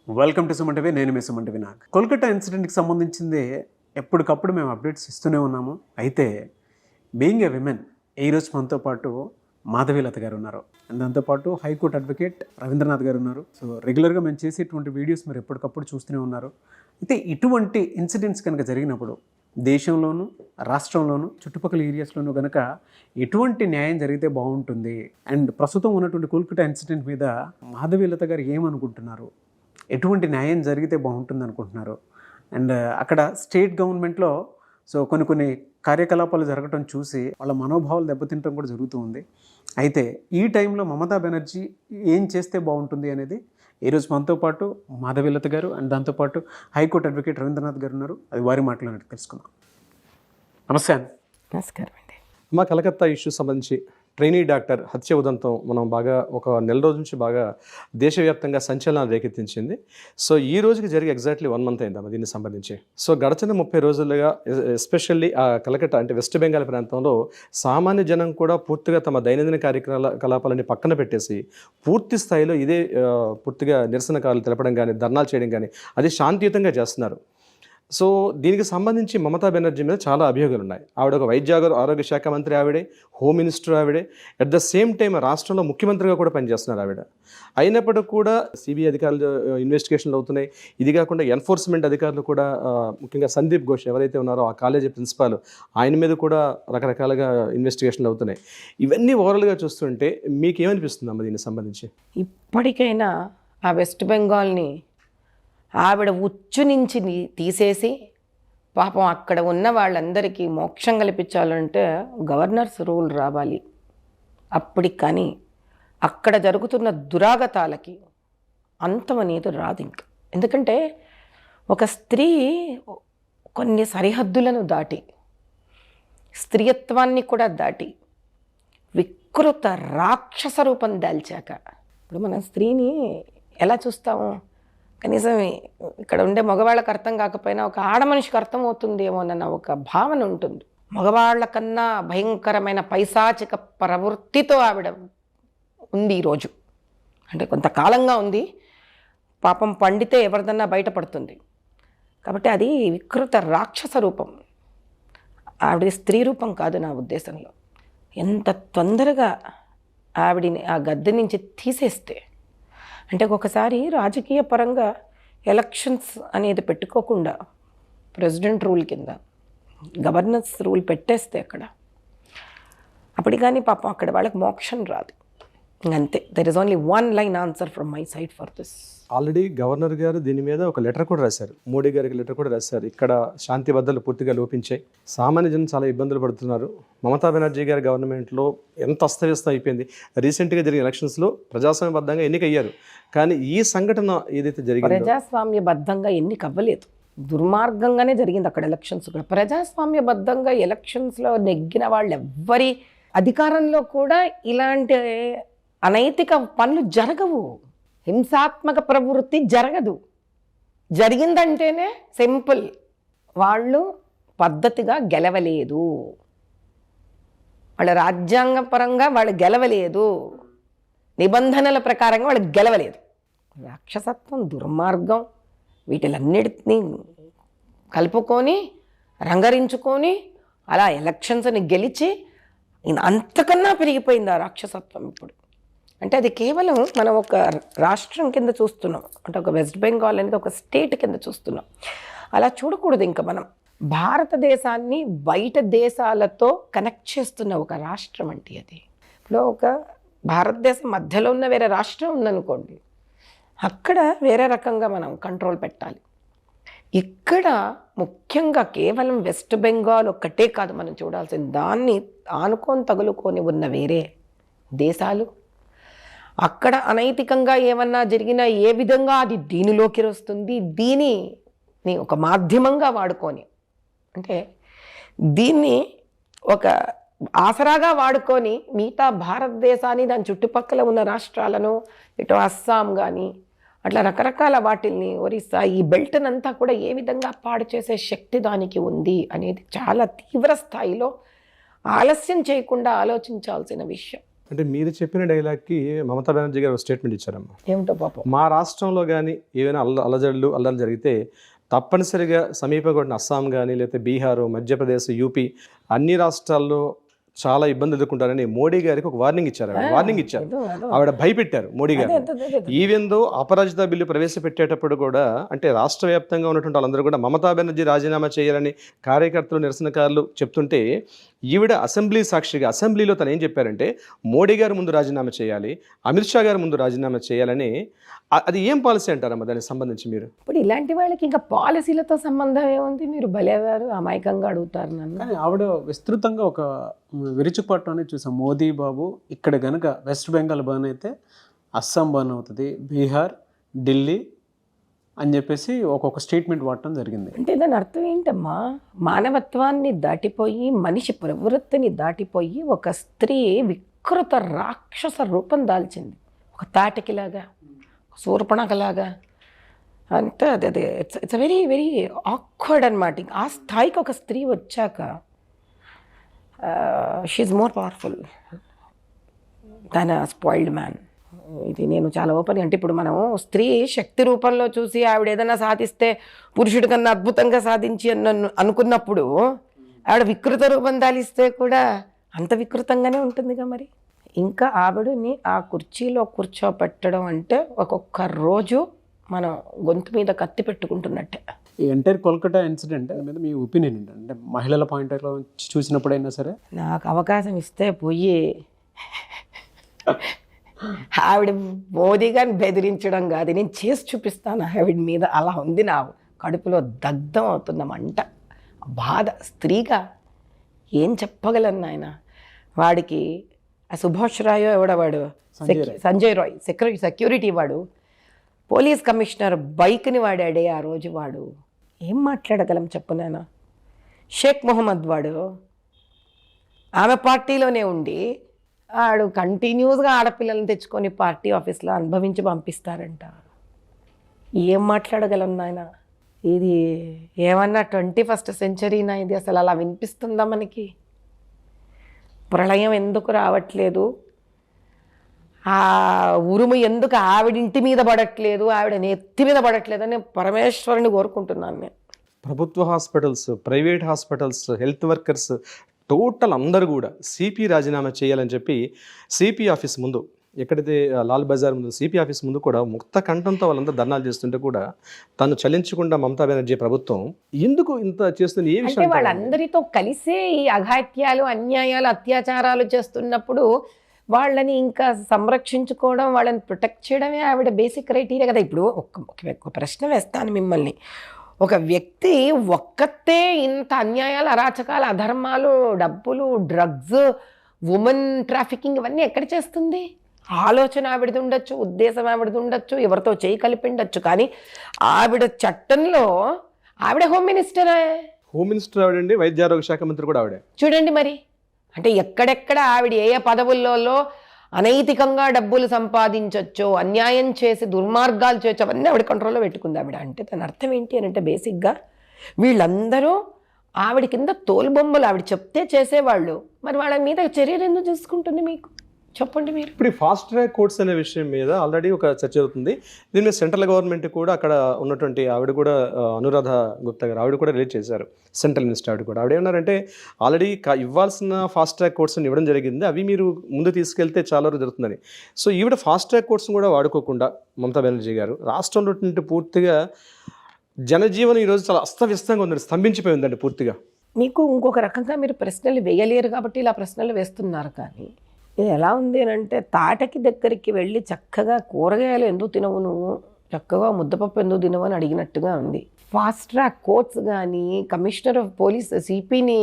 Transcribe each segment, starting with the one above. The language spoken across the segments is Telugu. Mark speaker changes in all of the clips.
Speaker 1: Welcome to Suman TV. నేను మీ సుమన్ టీవీ. నాకు కోల్కతా ఇన్సిడెంట్కి సంబంధించింది ఎప్పటికప్పుడు మేము అప్డేట్స్ ఇస్తూనే ఉన్నాము. అయితే బీయింగ్ ఏ విమెన్ ఈరోజు మనతో పాటు మాధవీలత గారు ఉన్నారు, అండ్ దాంతోపాటు హైకోర్టు అడ్వకేట్ రవీంద్రనాథ్ గారు ఉన్నారు. సో రెగ్యులర్గా మేము చేసేటువంటి వీడియోస్ మీరు ఎప్పటికప్పుడు చూస్తూనే ఉన్నారు. అయితే ఇటువంటి ఇన్సిడెంట్స్ కనుక జరిగినప్పుడు దేశంలోనూ రాష్ట్రంలోనూ చుట్టుపక్కల ఏరియాస్లోనూ కనుక ఎటువంటి న్యాయం జరిగితే బాగుంటుంది, అండ్ ప్రస్తుతం ఉన్నటువంటి కోల్కతా ఇన్సిడెంట్ మీద మాధవీలత గారు ఏమనుకుంటున్నారు, ఎటువంటి న్యాయం జరిగితే బాగుంటుంది అనుకుంటున్నారు, అండ్ అక్కడ స్టేట్ గవర్నమెంట్లో సో కొన్ని కార్యకలాపాలు జరగటం చూసి వాళ్ళ మనోభావాలు దెబ్బతింటం కూడా జరుగుతూ ఉంది. అయితే ఈ టైంలో మమతా బెనర్జీ ఏం చేస్తే బాగుంటుంది అనేది ఈరోజు మనతో పాటు మాధవీలత గారు అండ్ దాంతోపాటు హైకోర్టు అడ్వకేట్ రవీంద్రనాథ్ గారు ఉన్నారు. అది వారి మాటలు తెలుసుకుందాం. నమస్తే అండి.
Speaker 2: నమస్కారం అండి.
Speaker 3: మా కలకత్తా ఇష్యూ సంబంధించి ట్రైనీ డాక్టర్ హత్య ఉదంతం మనం బాగా ఒక నెల రోజు నుంచి బాగా దేశవ్యాప్తంగా సంచలనాలు రేకెత్తించింది. సో ఈ రోజుకి జరిగి ఎగ్జాక్ట్లీ 1 month అయిందమ్మా దీనికి సంబంధించి. సో గడిచిన 30 రోజులుగా ఎస్పెషల్లీ ఆ కలకత్తా అంటే వెస్ట్ బెంగాల్ ప్రాంతంలో సామాన్య జనం కూడా పూర్తిగా తమ దైనందిన కార్యకలాపాలని పక్కన పెట్టేసి పూర్తి స్థాయిలో ఇదే పూర్తిగా నిరసనకారులు తెలపడం కానీ ధర్నాలు చేయడం కానీ అది శాంతియుతంగా చేస్తున్నారు. సో దీనికి సంబంధించి మమతా బెనర్జీ మీద చాలా అభియోగాలు ఉన్నాయి. ఆవిడ ఒక ఆరోగ్య శాఖ మంత్రి, ఆవిడే హోమ్ మినిస్టర్, ఆవిడే అట్ ద సేమ్ టైం రాష్ట్రంలో ముఖ్యమంత్రిగా కూడా పనిచేస్తున్నారు ఆవిడ. అయినప్పటికీ కూడా సిబిఐ అధికారులు ఇన్వెస్టిగేషన్లు అవుతున్నాయి. ఇది కాకుండా ఎన్ఫోర్స్మెంట్ అధికారులు కూడా ముఖ్యంగా సందీప్ ఘోష్ ఎవరైతే ఉన్నారో ఆ కాలేజీ ప్రిన్సిపాల్, ఆయన మీద కూడా రకరకాలుగా ఇన్వెస్టిగేషన్లు అవుతున్నాయి. ఇవన్నీ ఓవరాల్గా చూస్తుంటే మీకు ఏమనిపిస్తుంది అమ్మ దీనికి సంబంధించి?
Speaker 2: ఇప్పటికైనా ఆ వెస్ట్ బెంగాల్ని ఆవిడ ఉచ్చు నుంచి తీసేసి పాపం అక్కడ ఉన్న వాళ్ళందరికీ మోక్షం కల్పించాలంటే గవర్నర్స్ రూల్ రావాలి. అప్పటికి కానీ అక్కడ జరుగుతున్న దురాగతాలకి అంతం అనేది రాదు ఇంకా. ఎందుకంటే ఒక స్త్రీ కొన్ని సరిహద్దులను దాటి, స్త్రీయత్వాన్ని కూడా దాటి వికృత రాక్షస రూపం దాల్చాక, ఇప్పుడు మన స్త్రీని ఎలా చూస్తాము, కనీసం ఇక్కడ ఉండే మగవాళ్ళకి అర్థం కాకపోయినా ఒక ఆడమనిషికి అర్థం అవుతుందేమోనన్న ఒక భావన ఉంటుంది. మగవాళ్ళ కన్నా భయంకరమైన పైశాచిక ప్రవృత్తితో ఆవిడ ఉంది ఈరోజు. అంటే కొంతకాలంగా ఉంది. పాపం పండితే ఎవరిదన్నా బయటపడుతుంది. కాబట్టి అది వికృత రాక్షస రూపం. ఆవిడ స్త్రీ రూపం కాదు నా ఉద్దేశంలో. ఎంత తొందరగా ఆవిడిని ఆ గద్దె నుంచి తీసేస్తే, అంటే ఒకసారి రాజకీయ పరంగా ఎలక్షన్స్ అనేది పెట్టుకోకుండా ప్రెసిడెంట్ రూల్ కింద గవర్నర్స్ రూల్ పెట్టేస్తే అప్పటి కానీ పాపం అక్కడ వాళ్ళకి మోక్షం రాదు. అంతే. There is only one line answer from my side for this.
Speaker 3: Already governor గారు దీని మీద ఒక లెటర్ కూడా రాశారు, మోడీ గారికి లెటర్ కూడా రాశారు. ఇక్కడ శాంతి భద్రతలు పూర్తిగా లోపించాయి, సామాన్య జనం చాలా ఇబ్బందులు పడుతున్నారు. మమతా బెనర్జీ గారి గవర్నమెంట్లో ఎంత అస్తవ్యస్తం అయిపోయింది. రీసెంట్గా జరిగిన ఎలక్షన్స్లో ప్రజాస్వామ్యబద్ధంగా ఎన్నికయ్యారు, కానీ ఈ సంఘటన ఏదైతే జరిగిందో
Speaker 2: ప్రజాస్వామ్యబద్ధంగా ఎన్నిక అవ్వలేదు, దుర్మార్గంగానే జరిగింది అక్కడ ఎలక్షన్స్ కూడా. ప్రజాస్వామ్యబద్ధంగా ఎలక్షన్స్లో నెగ్గిన వాళ్ళు ఎవ్వరి అధికారంలో కూడా ఇలాంటి అనైతిక పనులు జరగవు, హింసాత్మక ప్రవృత్తి జరగదు. జరిగిందంటేనే సింపుల్, వాళ్ళు పద్ధతిగా గెలవలేదు, వాళ్ళ రాజ్యాంగపరంగా వాళ్ళు గెలవలేదు, నిబంధనల ప్రకారంగా వాళ్ళు గెలవలేదు. రాక్షసత్వం, దుర్మార్గం వీటిలన్నిటినీ కలుపుకొని రంగరించుకొని అలా ఎలక్షన్స్ని గెలిచి అంతకన్నా పెరిగిపోయింది ఆ రాక్షసత్వం ఇప్పుడు. అంటే అది కేవలం మనం ఒక రాష్ట్రం కింద చూస్తున్నాం, అంటే ఒక వెస్ట్ బెంగాల్ అనేది ఒక స్టేట్ కింద చూస్తున్నాం. అలా చూడకూడదు. ఇంకా మనం భారతదేశాన్ని బయట దేశాలతో కనెక్ట్ చేస్తున్న ఒక రాష్ట్రం అంటే అది. ఇప్పుడు ఒక భారతదేశం మధ్యలో ఉన్న వేరే రాష్ట్రం ఉందనుకోండి, అక్కడ వేరే రకంగా మనం కంట్రోల్ పెట్టాలి. ఇక్కడ ముఖ్యంగా కేవలం వెస్ట్ బెంగాల్ ఒక్కటే కాదు మనం చూడాల్సింది, దాన్ని ఆనుకొని తగులుకొని ఉన్న వేరే దేశాలు, అక్కడ అనైతికంగా ఏమన్నా జరిగినా ఏ విధంగా అది దీనిలోకి వస్తుంది, దీనిని ఒక మాధ్యమంగా వాడుకొని, అంటే దీన్ని ఒక ఆసరాగా వాడుకొని మిగతా భారతదేశాన్ని, దాని చుట్టుపక్కల ఉన్న రాష్ట్రాలను, ఇటు అస్సాం కానీ అట్లా రకరకాల వాటిల్ని, ఒరిస్సా, ఈ బెల్ట్నంతా కూడా ఏ విధంగా పాడు చేసే శక్తి దానికి ఉంది అనేది చాలా తీవ్ర స్థాయిలో ఆలస్యం చేయకుండా ఆలోచించాల్సిన విషయం.
Speaker 3: అంటే మీరు చెప్పిన డైలాగ్కి మమతా బెనర్జీ గారు ఒక స్టేట్మెంట్ ఇచ్చారమ్మా.
Speaker 2: ఏమిటో పాపం.
Speaker 3: మా రాష్ట్రంలో కానీ ఏవైనా అల్లర్లు జరిగితే తప్పనిసరిగా సమీపపడిన అస్సాం కానీ లేకపోతే బీహారు, మధ్యప్రదేశ్, యూపీ అన్ని రాష్ట్రాల్లో చాలా ఇబ్బందులు ఎదుర్కొంటారని మోడీ గారికి ఒక వార్నింగ్ ఇచ్చారు. ఆవిడ భయపెట్టారు మోడీ గారు. ఈవెన్ దో అపరాజిత బిల్లు ప్రవేశపెట్టేటప్పుడు కూడా అంటే రాష్ట్ర వ్యాప్తంగా ఉన్నటువంటి వాళ్ళందరూ కూడా మమతా బెనర్జీ రాజీనామా చేయాలని కార్యకర్తలు, నిరసనకారులు చెప్తుంటే ఈవిడ అసెంబ్లీ సాక్షిగా అసెంబ్లీలో తను ఏం చెప్పారంటే మోడీ గారు ముందు రాజీనామా చేయాలి, అమిత్ షా గారు ముందు రాజీనామా చేయాలని. అది ఏం పాలసీ అంటారమ్మా దానికి సంబంధించి మీరు?
Speaker 2: ఇప్పుడు ఇలాంటి వాళ్ళకి ఇంకా పాలసీలతో సంబంధం ఏముంది? మీరు భలేవారు అమాయకంగా అడుగుతారు నన్ను.
Speaker 1: కానీ ఆవిడ విస్తృతంగా ఒక విరుచుపాటులోనే చూసాం. మోదీ బాబు ఇక్కడ కనుక వెస్ట్ బెంగాల్ బర్న్ అయితే అస్సాం బర్న్ అవుతుంది, బీహార్, ఢిల్లీ అని చెప్పేసి ఒక్కొక్క స్టేట్మెంట్ వాడటం జరిగింది.
Speaker 2: అంటే దాని అర్థం ఏంటమ్మా? మానవత్వాన్ని దాటిపోయి, మనిషి ప్రవృత్తిని దాటిపోయి ఒక స్త్రీ వికృత రాక్షస రూపం దాల్చింది. ఒక తాటకిలాగా, శూర్పణకలాగా. అంటే అదే ఇట్స్ వెరీ వెరీ ఆక్వర్డ్ అనమాట. ఆ స్థాయికి ఒక స్త్రీ వచ్చాక she more powerful than spoiled man. ఇది నేను చాలా ఓపెన్. అంటే ఇప్పుడు మనం స్త్రీ శక్తి రూపంలో చూసి ఆవిడ ఏదైనా సాధిస్తే పురుషుడి కన్నా అద్భుతంగా సాధించి అనుకున్నప్పుడు ఆవిడ వికృత రూపం దాలిస్తే కూడా అంత వికృతంగానే ఉంటుందిగా మరి. ఇంకా ఆవిడని ఆ కుర్చీలో కూర్చోపెట్టడం అంటే ఒక్కొక్క రోజు మనం గొంతు మీద కత్తి పెట్టుకుంటున్నట్టే.
Speaker 1: ఈ ఎంటైర్ కోల్కతా ఇన్సిడెంట్ మీద మీ ఒపీనియన్ ఏంటి? అంటే మహిళల పాయింట్ ఆఫ్ చూసినప్పుడైనా సరే
Speaker 2: నాకు అవకాశం ఇస్తే పోయి ఆవిడ మోదీ గారిని బెదిరించడం కాదు, నేను చేసి చూపిస్తాను ఆవిడ మీద. అలా ఉంది నా కడుపులో దగ్ధం అవుతున్న మంట, బాధ. స్త్రీగా ఏం చెప్పగలను నాయన. వాడికి ఆ సుభాష్ రాయో ఎవడవాడు, సంజయ్ రాయ్ సెక్యూరిటీ వాడు, పోలీస్ కమిషనర్ బైక్ని వాడాడే ఆ రోజు. వాడు ఏం మాట్లాడగలం చెప్పు నాయన. షేక్ మొహమ్మద్ వాడు ఆమె పార్టీలోనే ఉండి ఆడు కంటిన్యూస్గా ఆడపిల్లలను తెచ్చుకొని పార్టీ ఆఫీస్లో అనుభవించి పంపిస్తారంట. ఏం మాట్లాడగలం నాయన. ఇది ఏమన్నా 21st సెంచరీనా ఇది? అసలు అలా వినిపిస్తుందా మనకి? ప్రళయం ఎందుకు రావట్లేదు? ఆ ఉరుము ఎందుకు ఆవిడింటి మీద పడట్లేదు, ఆవిడ నెత్తి మీద పడట్లేదు అని పరమేశ్వరుని కోరుకుంటున్నాను నేను.
Speaker 3: ప్రభుత్వ hospitals, private hospitals, health workers total అందరూ కూడా సిపి రాజీనామా చేయాలని చెప్పి సిపి ఆఫీస్ ముందు, ఎక్కడైతే లాల్ బజార్ ముందు సిపి ఆఫీస్ ముందు కూడా ముక్త కంఠంతో వాళ్ళందరూ ధర్నాలు చేస్తుంటే కూడా తను చలించకుండా మమతా బెనర్జీ ప్రభుత్వం ఎందుకు ఇంత చేస్తుంది? ఏ విషయం?
Speaker 2: వాళ్ళందరితో కలిసే ఈ అఘాత్యాలు, అన్యాయాలు, అత్యాచారాలు చేస్తున్నప్పుడు వాళ్ళని ఇంకా సంరక్షించుకోవడం, వాళ్ళని ప్రొటెక్ట్ చేయడమే ఆవిడ బేసిక్ క్రైటీరియా కదా. ఇప్పుడు ఒక ప్రశ్న వేస్తాను మిమ్మల్ని. ఒక వ్యక్తి ఒక్కతే ఇంత అన్యాయాలు, అరాచకాలు, అధర్మాలు, డబ్బులు, డ్రగ్స్, ఉమెన్ ట్రాఫికింగ్ ఇవన్నీ ఎక్కడ చేస్తుంది? ఆలోచన ఆవిడది ఉండొచ్చు, ఉద్దేశం ఆవిడది ఉండొచ్చు, ఎవరితో చేయి కలిపి ఉండొచ్చు, కానీ ఆవిడ చట్టంలో ఆవిడ హోమ్ మినిస్టరే.
Speaker 3: హోమ్ మినిస్టర్ ఆవిడండి, వైద్య ఆరోగ్య శాఖ మంత్రి కూడా ఆవిడే.
Speaker 2: చూడండి మరి. అంటే ఎక్కడెక్కడ ఆవిడ ఏ పదవుల్లో అనైతికంగా డబ్బులు సంపాదించొచ్చో, అన్యాయం చేసి దుర్మార్గాలు చేయొచ్చు, అవన్నీ ఆవిడ కంట్రోల్లో పెట్టుకుంది ఆవిడ. అంటే దాని అర్థం ఏంటి అని అంటే బేసిక్గా వీళ్ళందరూ ఆవిడ కింద తోలుబొమ్మలు. ఆవిడ చెప్తే చేసేవాళ్ళు. మరి వాళ్ళ మీద చర్యలు ఎందుకు చూసుకుంటుంది మీకు? చెప్పండి మీరు.
Speaker 3: ఇప్పుడు ఫాస్ట్ ట్రాక్ కోర్ట్స్ అనే విషయం మీద ఆల్రెడీ ఒక చర్చ జరుగుతుంది. దీని మీద సెంట్రల్ గవర్నమెంట్ కూడా అక్కడ ఉన్నటువంటి ఆవిడ కూడా అనురాధ గుప్తా గారు ఆవిడ కూడా రిలీజ్ చేశారు, సెంట్రల్ మినిస్టర్. ఆవిడ ఏమన్నారంటే ఆల్రెడీ ఇవ్వాల్సిన ఫాస్ట్ ట్రాక్ కోర్ట్స్ని ఇవ్వడం జరిగింది, అవి మీరు ముందు తీసుకెళ్తే చాలా వరకు జరుగుతుందని. సో ఈవిడ ఫాస్ట్ ట్రాక్ కోర్ట్స్ని కూడా వాడుకోకుండా మమతా బెనర్జీ గారు రాష్ట్రంలో పూర్తిగా జనజీవనం ఈరోజు చాలా అస్తవ్యస్తంగా ఉందండి, స్తంభించిపోయి ఉందండి పూర్తిగా.
Speaker 2: మీకు ఇంకొక రకంగా మీరు ప్రశ్నలు వేయలేరు కాబట్టి ఇలా ప్రశ్నలు వేస్తున్నారు. కానీ ఇది ఎలా ఉంది అని అంటే తాటకి దగ్గరికి వెళ్ళి చక్కగా కూరగాయలు ఎందుకు తినవు నువ్వు, చక్కగా ముద్దపప్పు ఎందుకు తినవు అని అడిగినట్టుగా ఉంది. ఫాస్ట్ ట్రాక్ కోర్ట్స్ కానీ, కమిషనర్ ఆఫ్ పోలీస్ సిపిని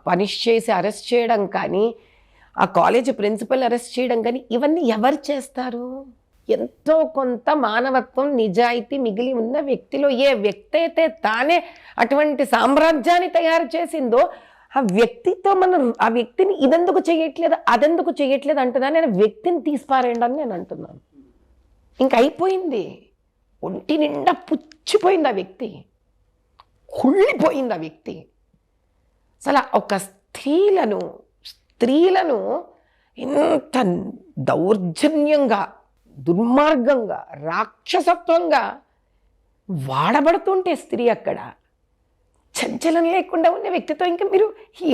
Speaker 2: పనిష్ చేసి అరెస్ట్ చేయడం కానీ, ఆ కాలేజ్ ప్రిన్సిపల్ అరెస్ట్ చేయడం కానీ, ఇవన్నీ ఎవరు చేస్తారు? ఎంతో కొంత మానవత్వం, నిజాయితీ మిగిలి ఉన్న వ్యక్తిలో ఏ వ్యక్తి అయితే తానే అటువంటి సామ్రాజ్యాన్ని తయారు చేసిందో ఆ వ్యక్తితో మనం ఆ వ్యక్తిని ఇదెందుకు చేయట్లేదు, అదెందుకు చేయట్లేదు అంటున్నాను. నేను వ్యక్తిని తీసిపారేయండి అని నేను అంటున్నాను. ఇంక అయిపోయింది. ఒంటి నిండా పుచ్చిపోయింది ఆ వ్యక్తి, కుళ్ళిపోయింది ఆ వ్యక్తి. అసలు ఒక స్త్రీలను ఇంత దౌర్జన్యంగా, దుర్మార్గంగా, రాక్షసత్వంగా వాడబడుతుంటే స్త్రీ అక్కడ చంచలం లేకుండా ఉన్న వ్యక్తితో ఇంకా మీరు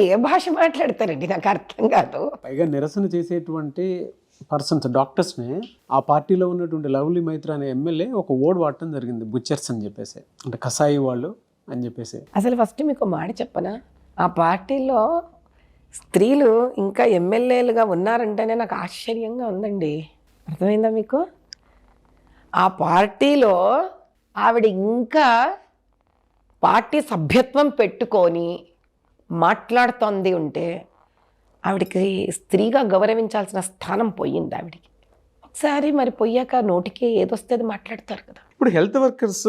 Speaker 2: ఏ భాష మాట్లాడతారండి? నాకు అర్థం కాదు.
Speaker 1: పైగా నిరసన చేసేటువంటి పర్సన్స్, డాక్టర్స్ని ఆ పార్టీలో ఉన్నటువంటి లవ్లీ మైత్ర అనే ఎమ్మెల్యే ఒక ఓడ్ వాడటం జరిగింది, బుచ్చర్స్ అని చెప్పేసి, అంటే కసాయి వాళ్ళు అని చెప్పేసి.
Speaker 2: అసలు ఫస్ట్ మీకు మాట చెప్పనా, ఆ పార్టీలో స్త్రీలు ఇంకా ఎమ్మెల్యేలుగా ఉన్నారంటేనే నాకు ఆశ్చర్యంగా ఉందండి. అర్థమైందా మీకు? ఆ పార్టీలో ఆవిడ ఇంకా పార్టీ సభ్యత్వం పెట్టుకొని మాట్లాడుతోంది ఉంటే ఆవిడకి స్త్రీగా గౌరవించాల్సిన స్థానం పోయింది ఆవిడికి. ఒకసారి మరి పోయాక నోటికి ఏదొస్తే అది మాట్లాడతారు కదా.
Speaker 3: ఇప్పుడు హెల్త్ వర్కర్స్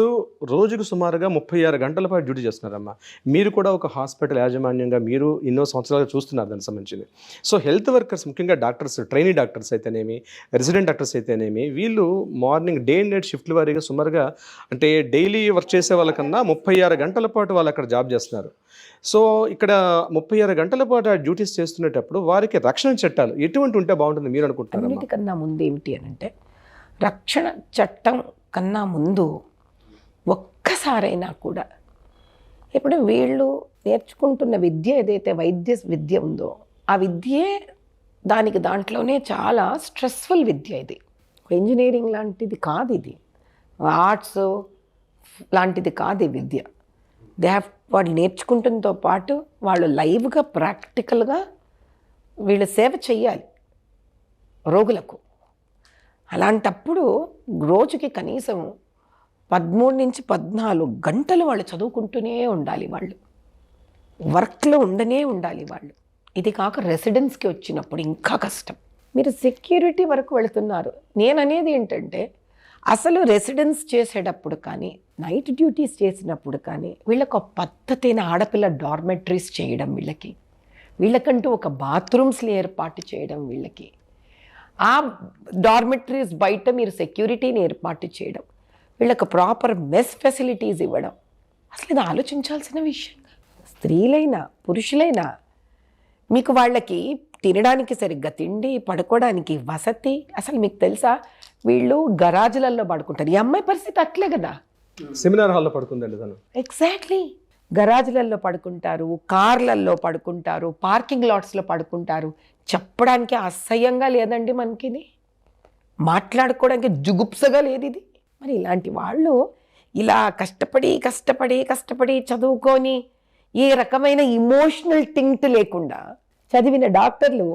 Speaker 3: రోజుకు సుమారుగా 36 గంటల పాటు డ్యూటీ చేస్తున్నారమ్మా. మీరు కూడా ఒక హాస్పిటల్ యాజమాన్యంగా మీరు ఎన్నో సంవత్సరాలుగా చూస్తున్నారు దానికి సంబంధించింది. సో హెల్త్ వర్కర్స్, ముఖ్యంగా డాక్టర్స్, ట్రైనీ డాక్టర్స్ అయితేనేమి, రెసిడెంట్ డాక్టర్స్ అయితేనేమి, వీళ్ళు మార్నింగ్ డే అండ్ నైట్ షిఫ్ట్ల వారీగా సుమారుగా, అంటే డైలీ వర్క్ చేసే వాళ్ళకన్నా 36 గంటల పాటు వాళ్ళు అక్కడ జాబ్ చేస్తున్నారు. సో ఇక్కడ 36 గంటల పాటు ఆ డ్యూటీస్ చేస్తున్నప్పుడు వారికి రక్షణ చట్టాలు ఎటువంటి ఉంటే బాగుంటుంది మీరు అనుకుంటున్నారు?
Speaker 2: అన్నిటికన్నా ముందు ఏమిటి అని అంటే, రక్షణ చట్టం కన్నా ముందు ఒక్కసారైనా కూడా ఇప్పుడు వీళ్ళు నేర్చుకుంటున్న విద్య ఏదైతే వైద్య విద్య ఉందో ఆ విద్యే దాంట్లోనే చాలా స్ట్రెస్ఫుల్ విద్య. ఇది ఇంజనీరింగ్ లాంటిది కాదు, ఇది ఆర్ట్స్ లాంటిది కాదు ఈ విద్య. వాళ్ళు నేర్చుకుంటున్నతో పాటు వాళ్ళు లైవ్గా, ప్రాక్టికల్గా వీళ్ళు సేవ చెయ్యాలి రోగులకు. అలాంటప్పుడు రోజుకి కనీసం 13 నుంచి 14 గంటలు వాళ్ళు చదువుకుంటూనే ఉండాలి, వాళ్ళు వర్క్లో ఉండనే ఉండాలి వాళ్ళు. ఇది కాక రెసిడెన్స్కి వచ్చినప్పుడు ఇంకా కష్టం. మీరు సెక్యూరిటీ వరకు వెళుతున్నారు. నేను అనేది ఏంటంటే, అసలు రెసిడెన్స్ చేసేటప్పుడు కానీ, నైట్ డ్యూటీస్ చేసినప్పుడు కానీ వీళ్ళకు ఒక పద్ధతైన ఆడపిల్ల డార్మెటరీస్ చేయడం, వీళ్ళకంటూ ఒక బాత్రూమ్స్ని ఏర్పాటు చేయడం, వీళ్ళకి ఆ డార్మెటరీస్ బయట మీరు సెక్యూరిటీని ఏర్పాటు చేయడం, వీళ్ళకి ప్రాపర్ మెస్ ఫెసిలిటీస్ ఇవ్వడం, అసలు ఇది ఆలోచించాల్సిన విషయం. స్త్రీలైనా పురుషులైనా మీకు వాళ్ళకి తినడానికి సరిగ్గా తిండి, పడుకోవడానికి వసతి. అసలు మీకు తెలుసా, వీళ్ళు గరాజులలో పడుకుంటారు. ఈ అమ్మాయి పరిస్థితి అట్లే కదా,
Speaker 3: సెమినార్ హాల్లో పడుకుందండి తను.
Speaker 2: ఎగ్జాక్ట్లీ. గరాజులలో పడుకుంటారు, కార్లలో పడుకుంటారు, పార్కింగ్ లాట్స్లో పడుకుంటారు. చెప్పడానికి అసహ్యంగా లేదండి మనకి, మాట్లాడుకోవడానికి జుగుప్సగా లేదు ఇది. మరి ఇలాంటి వాళ్ళు ఇలా కష్టపడి చదువుకొని ఏ రకమైన ఇమోషనల్ టింక్ట్ లేకుండా చదివిన డాక్టర్లు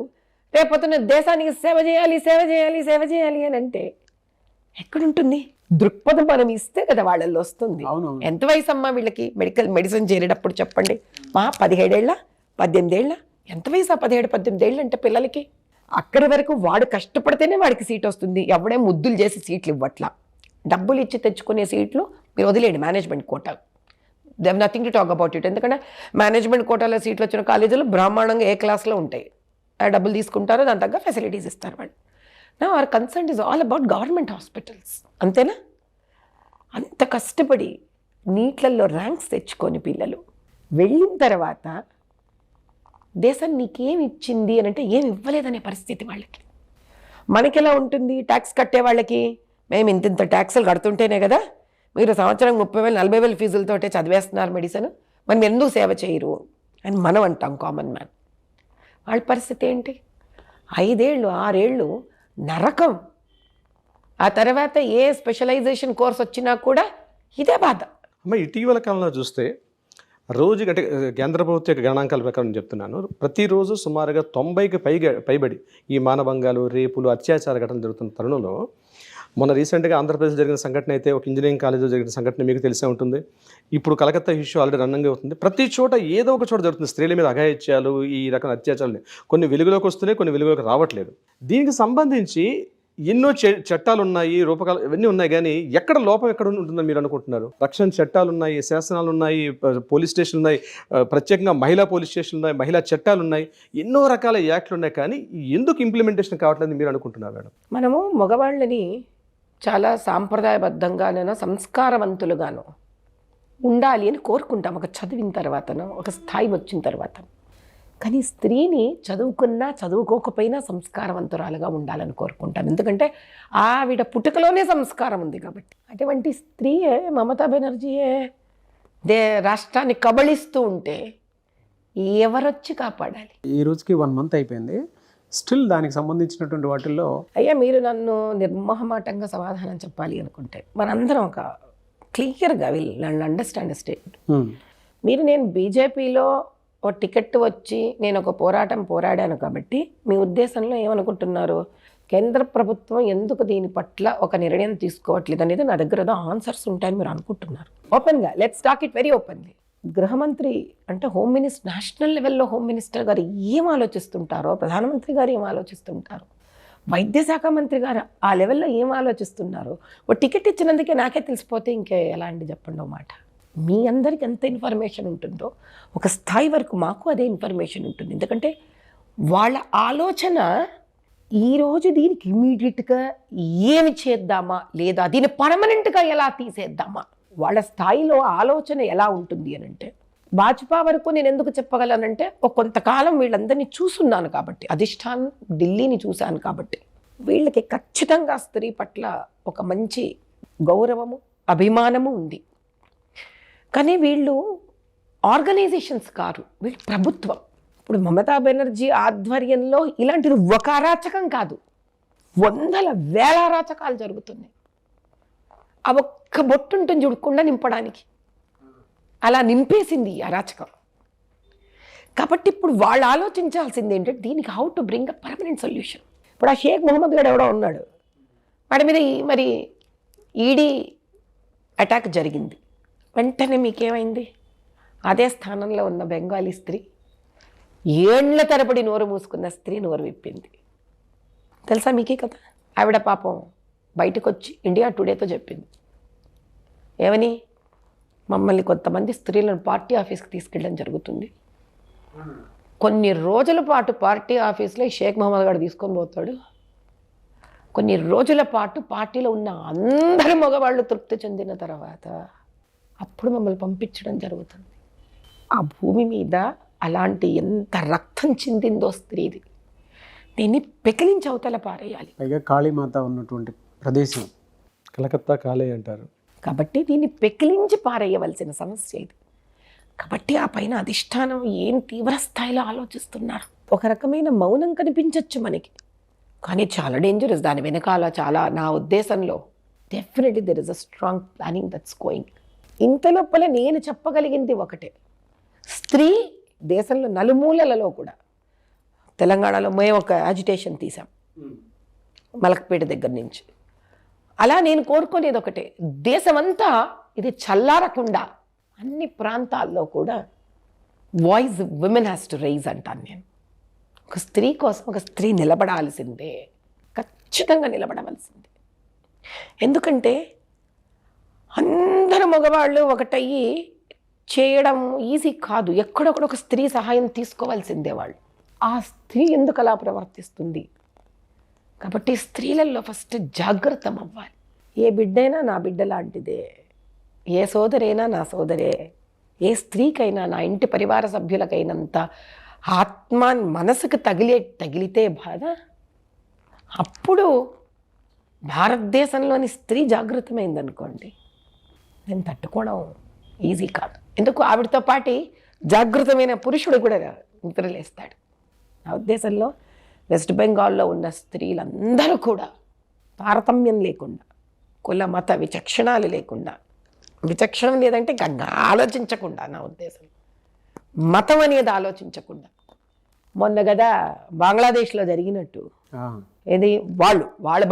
Speaker 2: రేపొద్దున దేశానికి సేవ చేయాలి అని అంటే ఎక్కడుంటుంది? దృక్పథం మనం ఇస్తే కదా వాళ్ళల్లో వస్తుంది. ఎంత వయసు అమ్మా వీళ్ళకి మెడిసిన్ చేరేటప్పుడు చెప్పండి? 17 ఏళ్ళ 18 ఏళ్ళ? ఎంత వయసు? 17 18 ఏళ్ళు అంటే పిల్లలకి. అక్కడి వరకు వాడు కష్టపడితేనే వాడికి సీట్ వస్తుంది. ఎవడే ముద్దులు చేసి సీట్లు ఇవ్వట్లా. డబ్బులు ఇచ్చి తెచ్చుకునే సీట్లు మీరు వదిలేండి, management quota. They have nothing to talk about it. ఎందుకంటే మేనేజ్మెంట్ కోటాలో సీట్లు వచ్చిన కాలేజీలు బ్రహ్మాండంగా ఏ క్లాస్లో ఉంటాయి. ఆ డబ్బులు తీసుకుంటారో దాని తగ్గ ఫెసిలిటీస్ ఇస్తారు వాళ్ళు. నా hour concern is all about government hospitals, అంతేనా? అంత కష్టపడి నీట్లలో ర్యాంక్స్ తెచ్చుకొని పిల్లలు వెళ్ళిన తర్వాత దేశం నీకేమి ఇచ్చింది అని అంటే ఏమి ఇవ్వలేదనే పరిస్థితి వాళ్ళకి. మనకి ఎలా ఉంటుంది? ట్యాక్స్ కట్టే వాళ్ళకి మేము ఇంత ట్యాక్సులు కడుతుంటేనే కదా మీరు సంవత్సరం 30,000 40,000 ఫీజులతోటే చదివేస్తున్నారు మెడిసిన్, మనం ఎందుకు సేవ చేయరు అని మనం అంటాం, కామన్ మ్యాన్. వాళ్ళ పరిస్థితి ఏంటి? 5 ఏళ్ళు 6 ఏళ్ళు నరకం. ఆ తర్వాత ఏ స్పెషలైజేషన్ కోర్స్ వచ్చినా కూడా ఇదే బాధ.
Speaker 3: అమ్మ, ఇటీవల కాలంలో చూస్తే రోజుకి, అంటే కేంద్ర ప్రభుత్వ గణాంకాల ప్రకారం చెప్తున్నాను, ప్రతిరోజు సుమారుగా 90కి పైబడి ఈ మానభంగాలు, రేపులు, అత్యాచార ఘటనలు జరుగుతున్న తరుణంలో మొన్న రీసెంట్గా ఆంధ్రప్రదేశ్ జరిగిన సంఘటన అయితే ఒక ఇంజనీరింగ్ కాలేజీలో జరిగిన సంఘటన మీకు తెలిసే ఉంటుంది. ఇప్పుడు కలకత్తా ఇష్యూ ఆల్రెడీ రన్నింగ్ అవుతుంది. ప్రతి చోట ఏదో ఒక చోట జరుగుతుంది స్త్రీల మీద అఘాయిత్యాలు, ఈ రకమైన అత్యాచారాలు. కొన్ని వెలుగులోకి వస్తున్నాయి, కొన్ని వెలుగులోకి రావట్లేదు. దీనికి సంబంధించి ఎన్నో చట్టాలు ఉన్నాయి, రూపకాలు ఇవన్నీ ఉన్నాయి, కానీ ఎక్కడ లోపం ఎక్కడ ఉంటుందని మీరు అనుకుంటున్నారు? రక్షణ చట్టాలు ఉన్నాయి, శాసనాలు ఉన్నాయి, పోలీస్ స్టేషన్లు ఉన్నాయి, ప్రత్యేకంగా మహిళా పోలీస్ స్టేషన్లు ఉన్నాయి, మహిళా చట్టాలు ఉన్నాయి, ఎన్నో రకాల యాక్ట్లు ఉన్నాయి, కానీ ఎందుకు ఇంప్లిమెంటేషన్ కావట్లేదు మీరు అనుకుంటున్నారు మేడం?
Speaker 2: మనము మగవాళ్ళని చాలా సాంప్రదాయబద్ధంగానో సంస్కారవంతులుగానో ఉండాలి అని కోరుకుంటాం, ఒక చదివిన తర్వాతనో ఒక స్థాయి వచ్చిన తర్వాత. కానీ స్త్రీని చదువుకున్నా చదువుకోకపోయినా సంస్కారవంతురాలుగా ఉండాలని కోరుకుంటాను. ఎందుకంటే ఆవిడ పుట్టుకలోనే సంస్కారం ఉంది కాబట్టి. అటువంటి స్త్రీయే మమతా బెనర్జీయే రాష్ట్రాన్ని కబళిస్తూ ఉంటే ఎవరొచ్చి కాపాడాలి?
Speaker 1: ఈ రోజుకి 1 month అయిపోయింది. స్టిల్ దానికి సంబంధించినటువంటి వాటిల్లో
Speaker 2: అయ్యా, మీరు నన్ను నిర్మోహమాటంగా సమాధానం చెప్పాలి అనుకుంటే మనందరం ఒక క్లియర్గా వీళ్ళు అండర్స్టాండ్ స్టేట్. నేను బీజేపీలో ఓ టికెట్ వచ్చి నేను ఒక పోరాడాను కాబట్టి మీ ఉద్దేశంలో ఏమనుకుంటున్నారు? కేంద్ర ప్రభుత్వం ఎందుకు దీని పట్ల ఒక నిర్ణయం తీసుకోవట్లేదు అనేది నా దగ్గర ఏదో ఆన్సర్స్ ఉంటాయని మీరు అనుకుంటున్నారు. ఓపెన్గా let's talk it very openly. గృహమంత్రి అంటే హోమ్ మినిస్టర్, నేషనల్ లెవెల్లో హోమ్ మినిస్టర్ గారు ఏం ఆలోచిస్తుంటారో, ప్రధానమంత్రి గారు ఏం ఆలోచిస్తుంటారో, వైద్య శాఖ మంత్రి గారు ఆ లెవెల్లో ఏం ఆలోచిస్తున్నారో ఓ టికెట్ ఇచ్చినందుకే నాకే తెలిసిపోతే ఇంకే ఎలా అండి చెప్పండి ఓ మాట. మీ అందరికి ఎంత ఇన్ఫర్మేషన్ ఉంటుందో ఒక స్థాయి వరకు మాకు అదే ఇన్ఫర్మేషన్ ఉంటుంది. ఎందుకంటే వాళ్ళ ఆలోచన ఈరోజు దీనికి ఇమీడియట్గా ఏమి చేద్దామా లేదా దీన్ని పర్మనెంట్గా ఎలా తీసేద్దామా, వాళ్ళ స్థాయిలో ఆలోచన ఎలా ఉంటుంది అని అంటే, వాజ్పేయి వరకు నేను ఎందుకు చెప్పగలనంటే ఒక కొంతకాలం వీళ్ళందరినీ చూసున్నాను కాబట్టి, అధిష్టానం ఢిల్లీని చూశాను కాబట్టి వీళ్ళకి ఖచ్చితంగా స్త్రీ పట్ల ఒక మంచి గౌరవము అభిమానము ఉంది. కానీ వీళ్ళు ఆర్గనైజేషన్స్ కారు, వీళ్ళు ప్రభుత్వం. ఇప్పుడు మమతా బెనర్జీ ఆధ్వర్యంలో ఇలాంటిది ఒక అరాచకం కాదు, వందల వేల అరాచకాలు జరుగుతున్నాయి. ఆ ఒక్క బొట్టు ఉంటుంది చూడకుండా నింపడానికి, అలా నింపేసింది ఈ అరాచకం. కాబట్టి ఇప్పుడు వాళ్ళు ఆలోచించాల్సింది ఏంటంటే దీనికి how to bring a permanent solution. ఇప్పుడు ఆ షేక్ మొహమ్మద్ గారు ఎవడో ఉన్నాడు, వాడి మీద మరి ఈడీ అటాక్ జరిగింది. వెంటనే మీకేమైంది? అదే స్థానంలో ఉన్న బెంగాలీ స్త్రీ, ఏళ్ల తరబడి నోరు మూసుకున్న స్త్రీ నోరు విప్పింది. తెలుసా మీకే కదా? ఆవిడ పాపం బయటకు వచ్చి ఇండియా టుడేతో చెప్పింది ఏమని, మమ్మల్ని కొంతమంది స్త్రీలను పార్టీ ఆఫీస్కి తీసుకెళ్ళడం జరుగుతుంది, కొన్ని రోజుల పాటు పార్టీ ఆఫీస్లో షేక్ మహమ్మద్ గారు తీసుకొని పోతాడు, కొన్ని రోజుల పాటు పార్టీలో ఉన్న అందరి మగవాళ్ళు తృప్తి చెందిన తర్వాత అప్పుడు మమ్మల్ని పంపించడం జరుగుతుంది. ఆ భూమి మీద అలాంటి ఎంత రక్తం చిందిందో స్త్రీది, దీన్ని పెకిలించి అవతల పారేయాలి.
Speaker 1: పైగా కాళీమాత ఉన్నటువంటి ప్రదేశం,
Speaker 3: కలకత్తా కాళీ అంటారు.
Speaker 2: కాబట్టి దీన్ని పెకిలించి పారేయవలసిన సమస్య ఇది. కాబట్టి ఆ పైన అధిష్టానం ఏం తీవ్ర స్థాయిలో ఆలోచిస్తున్నారు. ఒక రకమైన మౌనం కనిపించవచ్చు మనకి, కానీ చాలా డేంజరస్. దాని వెనకాల చాలా, నా ఉద్దేశంలో definitely there is a strong planning that's going. ఇంత లోపల నేను చెప్పగలిగింది ఒకటే, స్త్రీ దేశంలో నలుమూలలలో కూడా, తెలంగాణలో మేము ఒక యాజిటేషన్ తీసాం మలక్పేట దగ్గర నుంచి. అలా నేను కోరుకునేది ఒకటే, దేశమంతా ఇది చల్లారకుండా అన్ని ప్రాంతాల్లో కూడా voice women has to raise అంటాను నేను. ఒక స్త్రీ కోసం ఒక స్త్రీ నిలబడాల్సిందే, ఖచ్చితంగా నిలబడవలసిందే. ఎందుకంటే అందరు మగవాళ్ళు ఒకటయ్యి చేయడం ఈజీ కాదు, ఎక్కడొక్కడ ఒక స్త్రీ సహాయం తీసుకోవాల్సిందే వాళ్ళు. ఆ స్త్రీ ఎందుకు అలా ప్రవర్తిస్తుంది? కాబట్టి స్త్రీలలో ఫస్ట్ జాగ్రత్త అవ్వాలి. ఏ బిడ్డైనా నా బిడ్డ లాంటిదే, ఏ సోదరైనా నా సోదరే, ఏ స్త్రీకైనా నా ఇంటి పరివార సభ్యులకైనంత ఆత్మ మనసుకు తగిలితే బాధ, అప్పుడు భారతదేశంలోని స్త్రీ జాగృతమైందనుకోండి, నేను తట్టుకోవడం ఈజీ కాదు. ఎందుకు, ఆవిడతో పాటు జాగృతమైన పురుషుడు కూడా నిద్రలేస్తాడు. నా ఉద్దేశంలో వెస్ట్ బెంగాల్లో ఉన్న స్త్రీలందరూ కూడా తారతమ్యం లేకుండా, కుల మత విచక్షణాలు లేకుండా, విచక్షణం లేదంటే ఇంకా ఆలోచించకుండా, నా ఉద్దేశం మతం అనేది ఆలోచించకుండా, మొన్న కదా బంగ్లాదేశ్లో జరిగినట్టు, ఏది వాళ్ళు